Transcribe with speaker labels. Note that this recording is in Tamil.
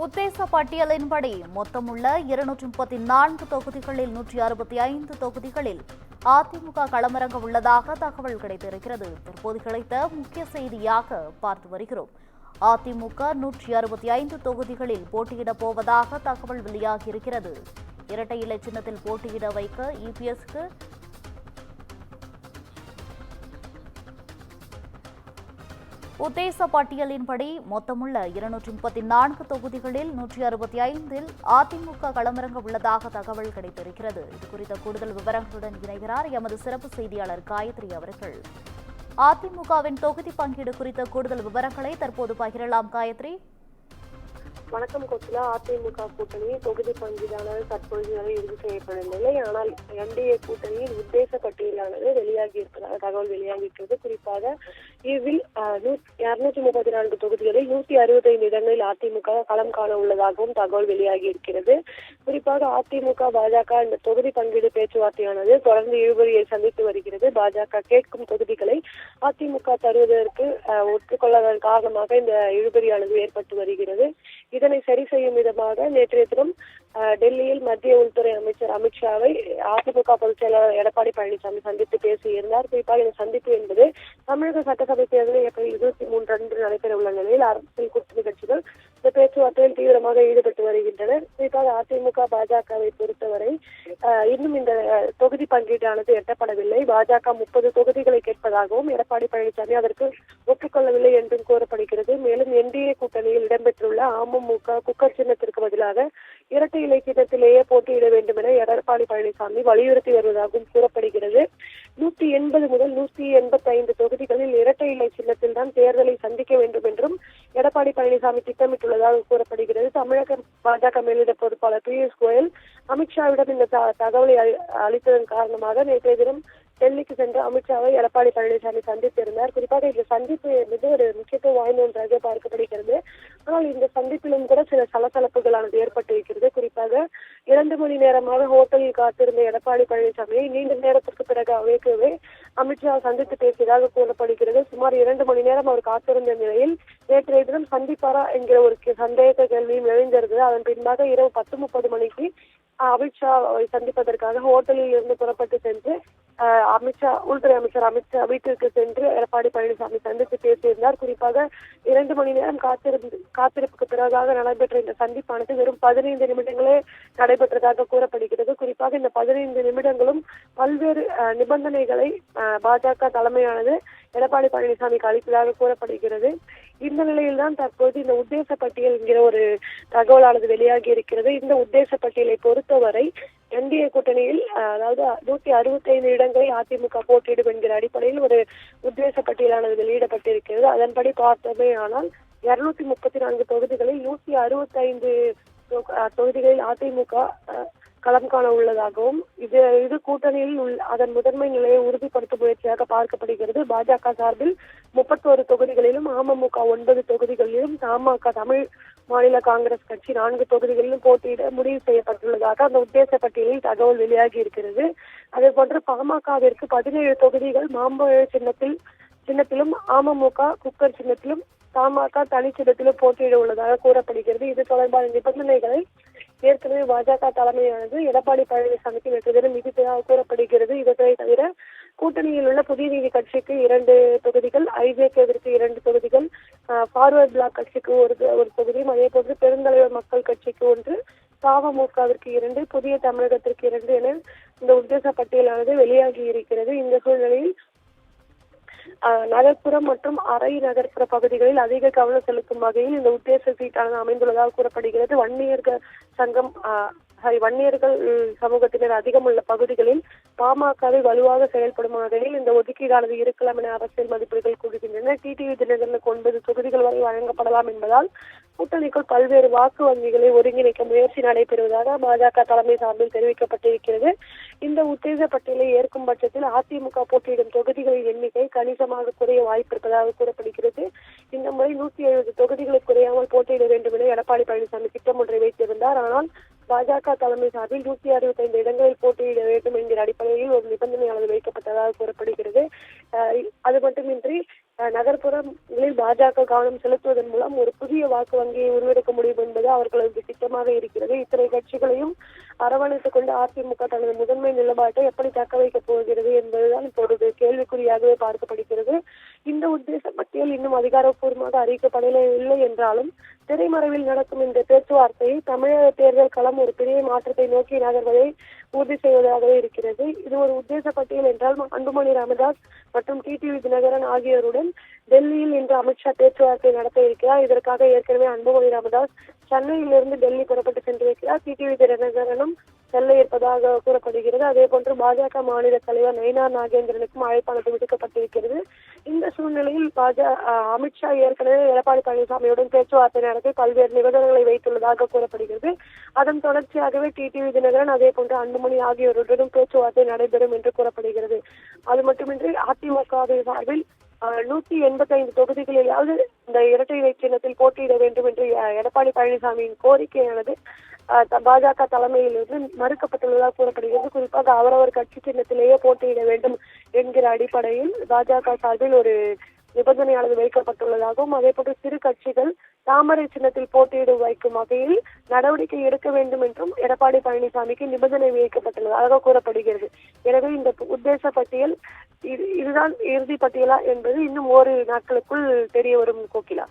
Speaker 1: உத்தேச பட்டியலின்படி மொத்தமுள்ள 234 தொகுதிகளில் 165 தொகுதிகளில் அதிமுக களமிறங்க உள்ளதாக தகவல் கிடைத்திருக்கிறது. தற்போது கிடைத்த முக்கிய செய்தியாக பார்த்து வருகிறோம். அதிமுக 165 தொகுதிகளில் போட்டியிடப் போவதாக தகவல் வெளியாகியிருக்கிறது. இரட்டை இலை சின்னத்தில் போட்டியிட வைக்க இபிஎஸ்க்கு உத்தேச பட்டியலின்படி மொத்தமுள்ள 234 தொகுதிகளில் 165இல் அதிமுக களமிறங்க உள்ளதாக தகவல் கிடைத்திருக்கிறது. இதுகுறித்த கூடுதல் விவரங்களுடன் இணைகிறார் எமது சிறப்பு செய்தியாளர் காயத்ரி அவர்கள். அதிமுகவின் தொகுதி பங்கீடு குறித்த கூடுதல் விவரங்களை தற்போது பகிரலாம். காயத்ரி.
Speaker 2: வணக்கம் கோகிலா. அதிமுக கூட்டணி தொகுதி பங்கீடானது தற்பொழுது வரை இறுதி செய்யப்படவில்லை. ஆனால் என்டிஏ கூட்டணியின் உத்தேச பட்டியலானது வெளியாகி இருப்பதாக தகவல் வெளியாகியிருக்கிறது. குறிப்பாக இதில் 234 தொகுதிகளில் 165 இடங்களில் அதிமுக களம் காண உள்ளதாகவும் தகவல் வெளியாகி இருக்கிறது. குறிப்பாக அதிமுக பாஜக இந்த தொகுதி பங்கீடு பேச்சுவார்த்தையானது தொடர்ந்து இழுபறியை சந்தித்து வருகிறது. பாஜக கேட்கும் தொகுதிகளை அதிமுக தருவதற்கு ஒத்துக்கொள்ளாததன் காரணமாக இந்த இழுபறியானது ஏற்பட்டு வருகிறது. இதனை சரி செய்யும் விதமாக நேற்றைய தினம் டெல்லியில் மத்திய உள்துறை அமைச்சர் அமித்ஷாவை அதிமுக பொதுச் செயலாளர் எடப்பாடி பழனிசாமி சந்தித்து பேசியிருந்தார். குறிப்பாக இந்த சந்திப்பு என்பது தமிழக சட்டசபை தேர்தல் ஏப்ரல் 23 அன்று நடைபெற உள்ள நிலையில் அரசியல் கூட்டணி கட்சிகள் இந்த பேச்சுவார்த்தையில் தீவிரமாக ஈடுபட்டு வருகின்றனர். குறிப்பாக அதிமுக பாஜகவை பொறுத்தவரை இன்னும் இந்த தொகுதி பங்கீட்டானது எட்டப்படவில்லை. பாஜக 30 தொகுதிகளை கேட்பதாகவும் எடப்பாடி பழனிசாமி அதற்கு ஒப்புக்கொள்ளவில்லை என்றும் கூறப்படுகிறது. மேலும் என்டிஏ கூட்டணியில் இடம்பெற்றுள்ள அமமுக குக்கர் சின்னத்திற்கு பதிலாக இரட்டை இலை சின்னத்திலேயே போட்டியிட வேண்டும் என எடப்பாடி பழனிசாமி வலியுறுத்தி வருவதாகவும் கூறப்படுகிறது. 180 முதல் 185 தொகுதிகளில் இரட்டை இலை சின்னத்தில் தான் தேர்தலை சந்திக்க வேண்டும் என்றும் எடப்பாடி பழனிசாமி திட்டமிட்டுள்ளதாக கூறப்படுகிறது. தமிழக பாஜக மேலிட பொறுப்பாளர் பியூஷ் கோயல் அமித்ஷாவிடம் இந்த தகவலை அளித்ததன் காரணமாக நேற்றைய தினம் டெல்லிக்கு சென்று அமித்ஷாவை எடப்பாடி பழனிசாமி சந்தித்திருந்தார். குறிப்பாக இந்த சந்திப்பு என்பது ஒரு முக்கியத்துவம் வாய்ந்த ஒன்றாக பார்க்கப்படுகிறது. ஆனால் இந்த சந்திப்பிலும் கூட சில சலசலப்புகளானது ஏற்பட்டிருக்கிறது. குறிப்பாக 2 மணி நேரமாக ஹோட்டலில் காத்திருந்த எடப்பாடி பழனிசாமியை நீண்ட நேரத்திற்கு பிறகு அழைக்கவே அமித்ஷா சந்தித்து பேசியதாக கூறப்படுகிறது. சுமார் 2 மணி நேரம் அவர் காத்திருந்த நிலையில் நேற்றைய தினம் சந்திப்பாரா என்கிற ஒரு சந்தேக கேள்வியும் எழுந்திருந்தது. அதன் பின்பாக இரவு 10:30 மணிக்கு அமித்ஷாவை சந்திப்பதற்காக ஹோட்டலில் இருந்து புறப்பட்டு சென்று உள்துறை அமைச்சர் அமித்ஷா வீட்டிற்கு சென்று எடப்பாடி பழனிசாமி சந்தித்து பேசியிருந்தார். குறிப்பாக 2 மணி நேரம் காத்திருப்புக்கு பிறகாக நடைபெற்ற இந்த சந்திப்பானது வெறும் 15 நிமிடங்களே நடைபெற்றதாக கூறப்படுகிறது. குறிப்பாக இந்த 15 நிமிடங்களும் பல்வேறு நிபந்தனைகளை பாஜக தலைமையானது எடப்பாடி பழனிசாமிக்கு அளித்ததாக கூறப்படுகிறது. இந்த நிலையில்தான் தற்போது இந்த உத்தேச பட்டியல் என்கிற ஒரு தகவலானது வெளியாகி இருக்கிறது. இந்த உத்தேச பட்டியலை பொறுத்தவரை என்டிஏ கூட்டணியில் அதாவது 165 இடங்களை அதிமுக போட்டியிடும் என்கிற அடிப்படையில் ஒரு உத்தேச பட்டியலானது வெளியிடப்பட்டிருக்கிறது. அதன்படி பார்த்தோமே ஆனால் 234 தொகுதிகளில் 165 தொகுதிகளில் அதிமுக களம் காண உள்ளதாகவும் இது கூட்டணியில் அதன் முதன்மை நிலையை உறுதிப்படுத்தும் முயற்சியாக பார்க்கப்படுகிறது. பாஜக சார்பில் 31 தொகுதிகளிலும் அமமுக 9 தொகுதிகளிலும் தமாக தமிழ் மாநில காங்கிரஸ் கட்சி 4 தொகுதிகளிலும் போட்டியிட முடிவு செய்யப்பட்டுள்ளதாக அந்த உத்தேச பட்டியலில் தகவல் வெளியாகி இருக்கிறது. அதே போன்று பாமகவிற்கு 17 தொகுதிகள் மாம்பழ சின்னத்திலும் அமமுக குக்கர் சின்னத்திலும் தமாக தனிச்சின்னத்திலும் போட்டியிட உள்ளதாக கூறப்படுகிறது. இது தொடர்பான நிபந்தனைகளை ஏற்கனவே பாஜக தலைமையானது எடப்பாடி பழனிசாமிக்கு நேற்று தினம் விதித்ததாக கூறப்படுகிறது. இவற்றை தவிர கூட்டணியில் உள்ள புதிய நீதி கட்சிக்கு 2 தொகுதிகள், ஐஜேகேவிற்கு 2 தொகுதிகள், ஃபார்வர்ட் பிளாக் கட்சிக்கு ஒரு தொகுதியும், அதே போன்று பெருந்தலைவர் மக்கள் கட்சிக்கு 1, தமுகவிற்கு 2, புதிய தமிழகத்திற்கு 2 என இந்த உத்தேச பட்டியலானது வெளியாகி இருக்கிறது. இந்த சூழ்நிலையில் நகர்ப்புறம் மற்றும் அரை நகர்ப்புற பகுதிகளில் அதிக கவனம் செலுத்தும் வகையில் இந்த உத்தேச சீட்டானது அமைந்துள்ளதாக கூறப்படுகிறது. வன்னியர்கள் சமூகத்தினர் அதிகம் உள்ள பகுதிகளில் பாமகவை வலுவாக செயல்படும் வகையில் இந்த ஒதுக்கீடானது இருக்கலாம் என அரசியல் மதிப்பீடுகள் கூறுகின்றன. டிடிவி தினகரனுக்கு 9 தொகுதிகள் வரை வழங்கப்படலாம் என்பதால் கூட்டணிக்குள் பல்வேறு வாக்கு வங்கிகளை ஒருங்கிணைக்க முயற்சி நடைபெறுவதாக பாஜக தலைமை சார்பில் தெரிவிக்கப்பட்டிருக்கிறது. இந்த உத்தேச பட்டியலை ஏற்கும் பட்சத்தில் அதிமுக போட்டியிடும் தொகுதிகளின் எண்ணிக்கை கணிசமாக குறைய வாய்ப்பு இருப்பதாக கூறப்படுகிறது. இந்த முறை 170 தொகுதிகளுக்கு குறையாமல் போட்டியிட வேண்டும் என எடப்பாடி பழனிசாமி திட்டம் ஒன்றை வைத்திருந்தார். ஆனால் பாஜக தலைமை சார்பில் 165 இடங்களில் போட்டியிட வேண்டும் என்கிற அடிப்படையில் ஒரு நிபந்தனையானது வைக்கப்பட்டதாக கூறப்படுகிறது. அது மட்டுமின்றி நகர்ப்புறங்களில் பாஜக கவனம் செலுத்துவதன் மூலம் ஒரு புதிய வாக்கு வங்கியை உருவெடுக்க முடியும் என்பது என்பது அவர்களது திட்டமாக இருக்கிறது. இத்தனை கட்சிகளையும் அரவணைத்துக் கொண்டு அதிமுக தனது முதன்மை நிலைப்பாட்டை எப்படி தக்க வைக்கப் போகிறது என்பதுதான் இப்பொழுது கேள்விக்குறியாகவே பார்க்கப்படுகிறது. இந்த உத்தேச பட்டியல் இன்னும் அதிகாரப்பூர்வமாக அறிவிக்கப்படவில்லை என்றாலும் திரைமறைவில் நடக்கும் இந்த பேச்சுவார்த்தையை தமிழக தேர்தல் களம் ஒரு பெரிய மாற்றத்தை நோக்கி நகர்வதை உறுதி செய்வதாகவே இருக்கிறது. இது ஒரு உத்தேச பட்டியல் என்றால் அன்புமணி ராமதாஸ் மற்றும் டிடிவி தினகரன் ஆகியோருடன் டெல்லியில் இன்று அமித்ஷா பேச்சுவார்த்தை நடத்த இருக்கிறார். இதற்காக ஏற்கனவே அன்புமணி ராமதாஸ் சென்னையிலிருந்து டெல்லி புறப்பட்டு சென்றிருக்கிறார். டிடிவி தினகரனும் செல்ல இருப்பதாக கூறப்படுகிறது. அதே போன்று பாஜக மாநில தலைவர் நயினார் நாகேந்திரனுக்கும் அழைப்பானது விடுக்கப்பட்டிருக்கிறது. இந்த சூழ்நிலையில் அமித்ஷா ஏற்கனவே எடப்பாடி பழனிசாமியுடன் பேச்சுவார்த்தை நடத்தி பல்வேறு நிபந்தனைகளை வைத்துள்ளதாக கூறப்படுகிறது. அதன் தொடர்ச்சியாகவே டிடிவி தினகரன் அதே போன்று அன்புமணி ஆகியோருடனும் பேச்சுவார்த்தை நடைபெறும் என்று கூறப்படுகிறது. அது மட்டுமின்றி அதிமுக சார்பில் 185 தொகுதிகளிலாவது இந்த இரட்டை இலை சின்னத்தில் போட்டியிட வேண்டும் என்று எடப்பாடி பழனிசாமியின் கோரிக்கையானது பாஜக தலைமையிலிருந்து மறுக்கப்பட்டுள்ளதாக கூறப்படுகிறது. குறிப்பாக அவரவர் கட்சி சின்னத்திலேயே போட்டியிட வேண்டும் என்கிற அடிப்படையில் பாஜக சார்பில் ஒரு நிபந்தனையானது வைக்கப்பட்டுள்ளதாகவும் அதே போன்று சிறு கட்சிகள் தாமரை சின்னத்தில் போட்டியிட வைக்கும் வகையில் நடவடிக்கை எடுக்க வேண்டும் என்றும் எடப்பாடி பழனிசாமிக்கு நிபந்தனை வைக்கப்பட்டுள்ளதாக கூறப்படுகிறது. எனவே இந்த உத்தேச பட்டியல் இதுதான் இறுதி பட்டியலா என்பது இன்னும் 1 நாட்களுக்குள் தெரிய வரும் கோகிலா.